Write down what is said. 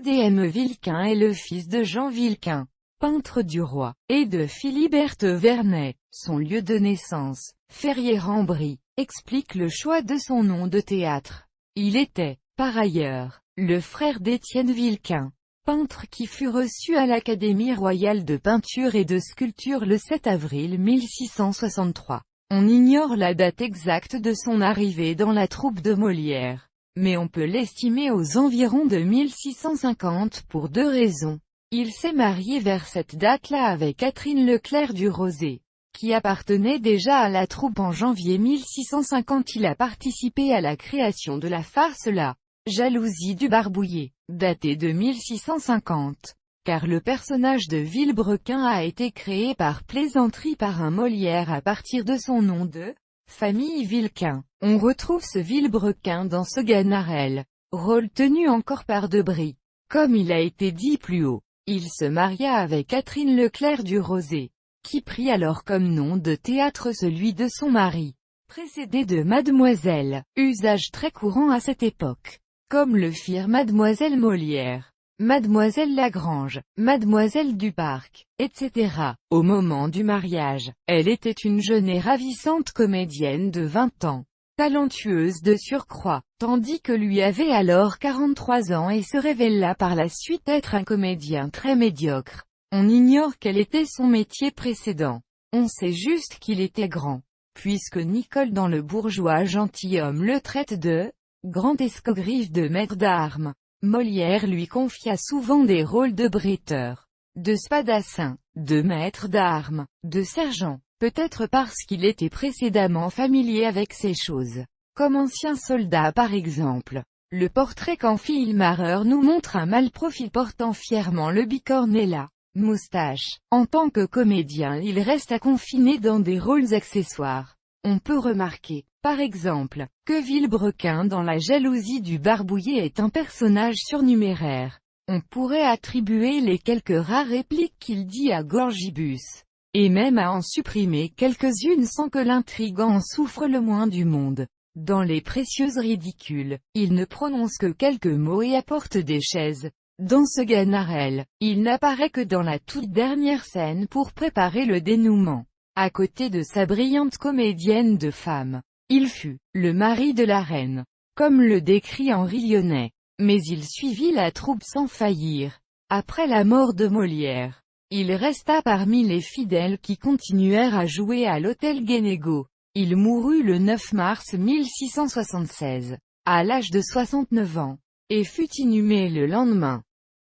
D.M. Vilquin est le fils de Jean Vilquin, peintre du roi, et de Philiberte Vernet. Son lieu de naissance, Ferrières-en-Brie, explique le choix de son nom de théâtre. Il était, par ailleurs, le frère d'Étienne Vilquin, peintre qui fut reçu à l'Académie royale de peinture et de sculpture le 7 avril 1663. On ignore la date exacte de son arrivée dans la troupe de Molière, mais on peut l'estimer aux environs de 1650 pour deux raisons. Il s'est marié vers cette date-là avec Catherine Leclerc du Rosay, qui appartenait déjà à la troupe en janvier 1650. Il a participé à la création de la farce La Jalousie du Barbouillé, datée de 1650, car le personnage de Vilebrequin a été créé par plaisanterie par un Molière à partir de son nom de famille Vilquin. On retrouve ce Vilebrequin dans ce Ganarelle, rôle tenu encore par Debry. Comme il a été dit plus haut, il se maria avec Catherine Leclerc du Rosay, qui prit alors comme nom de théâtre celui de son mari, précédé de Mademoiselle, usage très courant à cette époque, comme le firent Mademoiselle Molière, Mademoiselle Lagrange, Mademoiselle Duparc, etc. Au moment du mariage, elle était une jeune et ravissante comédienne de 20 ans, talentueuse de surcroît, tandis que lui avait alors 43 ans et se révéla par la suite être un comédien très médiocre. On ignore quel était son métier précédent. On sait juste qu'il était grand, puisque Nicole dans Le Bourgeois gentilhomme le traite de grand escogriffe de maître d'armes. Molière lui confia souvent des rôles de bretteur, de spadassin, de maître d'armes, de sergent, peut-être parce qu'il était précédemment familier avec ces choses. Comme ancien soldat par exemple. Le portrait qu'en fit Ilmareur nous montre un malprofit portant fièrement le bicorne et la moustache. En tant que comédien, il reste à confiner dans des rôles accessoires. On peut remarquer, par exemple, que Vilebrequin dans La Jalousie du Barbouillé est un personnage surnuméraire. On pourrait attribuer les quelques rares répliques qu'il dit à Gorgibus, et même à en supprimer quelques-unes sans que l'intrigant en souffre le moins du monde. Dans Les Précieuses ridicules, il ne prononce que quelques mots et apporte des chaises. Dans ce Ganarelle, il n'apparaît que dans la toute dernière scène pour préparer le dénouement. À côté de sa brillante comédienne de femme, il fut le mari de la reine, comme le décrit Henri Lyonnais. Mais il suivit la troupe sans faillir. Après la mort de Molière, il resta parmi les fidèles qui continuèrent à jouer à l'hôtel Guénégaud. Il mourut le 9 mars 1676, à l'âge de 69 ans, et fut inhumé le lendemain.